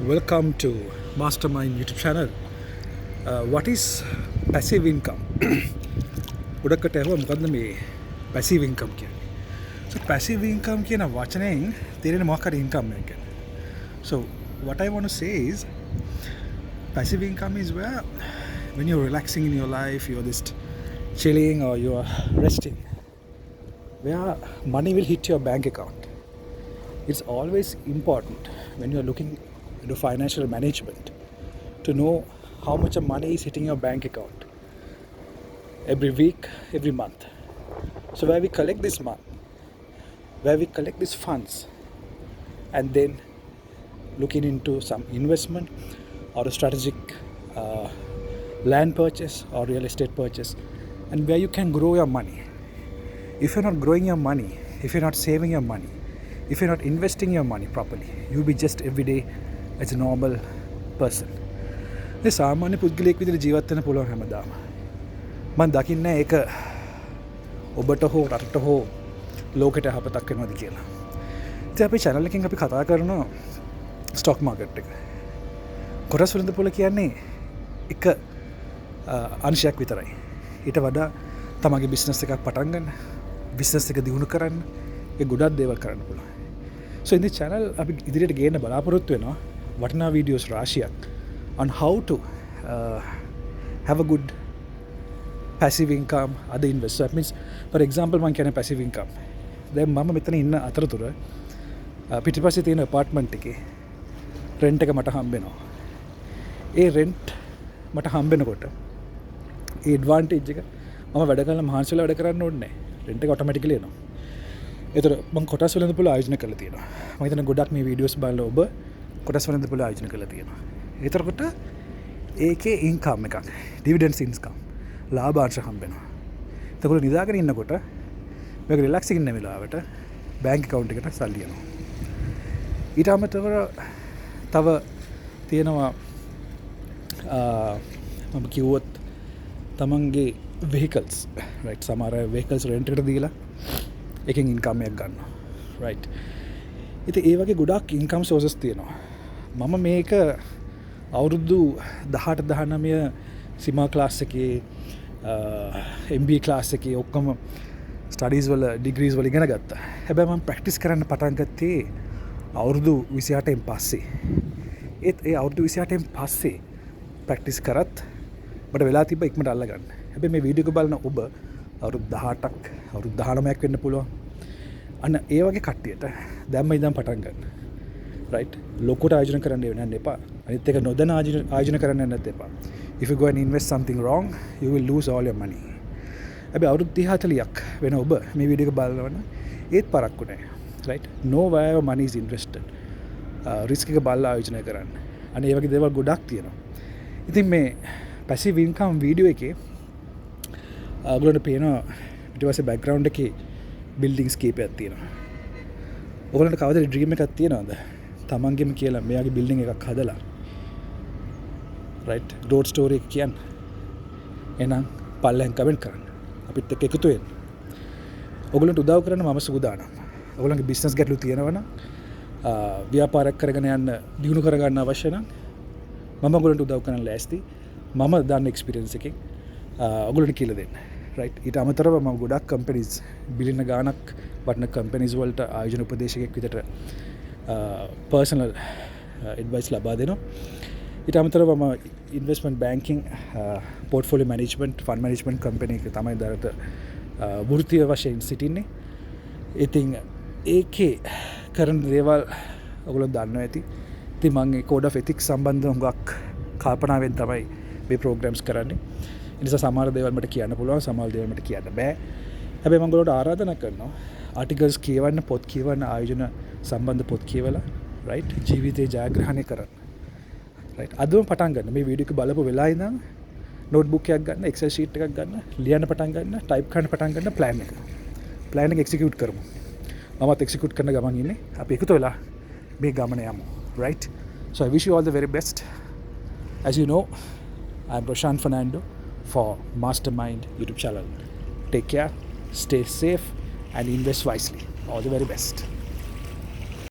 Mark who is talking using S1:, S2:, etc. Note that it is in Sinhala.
S1: Welcome to MasterMind YouTube channel. What is passive income? උඩකට ඇහුවා මොකද්ද මේ passive income කියන්නේ? So passive income කියන වචනයෙන් තේරෙන මොකක් හරි income එකක් ගැන. So what I want to say is passive income is where when you're relaxing in your life, you're just chilling or you're resting, where money will hit your bank account. It's always important when you're looking into financial management to know how much of money is hitting your bank account every week, every month. So where we collect this month, where we collect these funds, and then looking into some investment or a strategic land purchase or real estate purchase, and where you can grow your money. If you're not growing your money, if you're not saving your money, if you're not investing your money properly, you'll be just every day as a normal person. මේ සාමාන්‍ය පුද්ගලයෙක් විදිහට ජීවත් වෙන්න පුළුවන් හැමදාම. මම දකින්නේ ඒක ඔබට හෝ රටට හෝ ලෝකෙට යහපතක් වෙනවද කියලා. ඉතින් අපේ channel එකෙන් අපි කතා කරනවා stock market එක. කොටස් වලින්ද පොළ කියන්නේ එක අංශයක් විතරයි. ඊට වඩා තමගේ business එකක් පටන් ගන්න, business එක දියුණු කරන්න, ඒ ගොඩක් දේවල් කරන්න පුළුවන්. So in this channel අපි ඉදිරියට ගේන්න බලාපොරොත්තු වෙනවා වටිනා videos රාශියක් on how to have a good passive income, other invest. So that means for example මම කියන්නේ passive income. දැන් මම මෙතන ඉන්න අතරතුර පිටිපස්සේ තියෙන apartment එකේ rent එක මට හම්බ වෙනවා. ඒ rent මට හම්බ වෙනකොට ඒ advantage එක මම වැඩ කරලා මහන්සිලා වැඩ කරන්න ඕනේ නැහැ. rent එක automatically එනවා. ඒතර මම කොටස් වලින්ද පුළුවන් ආයෝජන කරලා තියෙනවා. මම හිතන ගොඩක් මේ වීඩියෝස් බලලා ඔබ කොටස් වලින්ද පුළුවන් ආයෝජන කරලා තියෙනවා. ඒතරකොට ඒකේ ඉන්කම් එකක්, ඩිවිඩන්ඩ්ස් ඉන්කම්, ලාභාංශ හම්බ වෙනවා. එතකොට නිදාගෙන ඉන්නකොට මේක රිලැක්සින් ඉන්න වෙලාවට බැංක් account එකට සල්ලි යනවා. ඊට අමතරව තව තියෙනවා මම කිව්වොත් තමන්ගේ vehicles, right? සමහර vehicles rent එකට දීලා එකෙන් ඉන්කම් එකක් ගන්නවා, right? ඉතින් ඒ වගේ ගොඩක් ඉන්කම් සෝසස් තියෙනවා. මම මේක අවුරුදු 18 19 සීමා ක්ලාස් එකේ MBA ක්ලාස් එකේ ඔක්කොම ස්ටඩීස් වල ඩිග්‍රීස් වල ඉගෙන ගත්තා. හැබැයි මම ප්‍රැක්ටිස් කරන්න පටන් ගත්තේ අවුරුදු 28න් පස්සේ. ඒ අවුරුදු 28න් පස්සේ ප්‍රැක්ටිස් කරත් මට වෙලා තිබ්බ ඉක්මනට අල්ලගන්න. හැබැයි මේ වීඩියෝ එක බලන ඔබ අවුරුදු 18ක් අවුරුදු 19ක් වෙන්න පුළුවන්. අන්න ඒ වගේ කට්ටියට දැම්ම ඉඳන් පටන් ගන්න. right? ලොකුට ආයෝජන කරන්න යන්න එපා. අනිත් එක නොදැන ආයෝජන කරන්න යන්නත් එපා. If you go and invest something wrong, you will lose all your money. හැබැයි අවුරුදු 30 40ක් වෙන ඔබ මේ වීඩියෝ එක බලනවනම් ඒත් පරක්කු නැහැ. right? Know where your money is invested. risk එක බලලා ආයෝජනය කරන්න. අන්න ඒ වගේ දේවල් ගොඩක් තියෙනවා. ඉතින් මේ passive income වීඩියෝ එකේ ඔයගොල්ලන්ට පේනවා ඊට පස්සේ බෑග්ග්‍රවුන්ඩ් එකේ බිල්ඩින්ග්ස් කීපයක් තියෙනවා. ඔයගොල්ලන්ට කවදාද ඩ්‍රීම් එකක් තියෙනවද? තමන්ගෙම කියලා මෙයාගේ බිල්ඩින් එකක් හදලා, right? growth story එක කියන්න. එහෙනම් පල්ලෙන් කමෙන්ට් කරන්න. අපිත් එක්ක එකතු වෙන්න. ඔයගොල්ලන්ට උදව් කරන්න මම සූදානම්. ඔයගොල්ලන්ගේ බිස්නස් ගැටලු තියෙනවා නම් ව්‍යාපාරයක් කරගෙන යන්න දියුණු කරගන්න අවශ්‍ය නම් මම ඔයගොල්ලන්ට උදව් කරන්න ලෑස්ති. මම දන්න එක්ස්පීරියන්ස් එකෙන් ඔයගොල්ලන්ට කියලා දෙන්න. right? ඊට අමතරව මම ගොඩක් කම්පැනිස් බිලියන ගාණක් වටින කම්පැනිස් වලට ආයෝජන උපදේශකයෙක් විදිහට personal advice ලබා දෙනවා. ඊට අමතරව මම investment banking, portfolio management, fund management company එක තමයි දැනට වෘත්තීය වශයෙන් සිටින්නේ. ඉතින් ඒකේ කරන දේවල් ඔයගොල්ලෝ දන්නවා ඇති. ඉතින් මම ඒ code of ethics සම්බන්ධව හුඟක් කල්පනාවෙන් තමයි මේ programs කරන්නේ. ඒ නිසා සමහර දේවල් මට කියන්න පුළුවන්, සමහර දේවල් මට කියන්න බෑ. හැබැයි මම ඔයගොල්ලෝට ආරාධනා කරනවා ආටිකල්ස් කියවන්න, පොත් කියවන්න, ආයෝජන සම්බන්ධ පොත් කියවලා, right? ජීවිතේ ජයග්‍රහණය කරන්න. right? අදම පටන් ගන්න. මේ වීඩියෝ එක බලපුව වෙලාව ඉඳන් notebook එකක් ගන්න, excel sheet එකක් ගන්න, ලියන්න පටන් ගන්න, type කරන්න පටන් ගන්න, plan එක. plan එක execute කරමු. මමත් execute කරන ගමන් ඉන්නේ. අපි එකතු වෙලා මේ ගමන යමු, right? So I wish you all the very best. As you know, I am Roshan Fernando for MasterMind YouTube channel. Take care, stay safe and invest wisely. All the very best.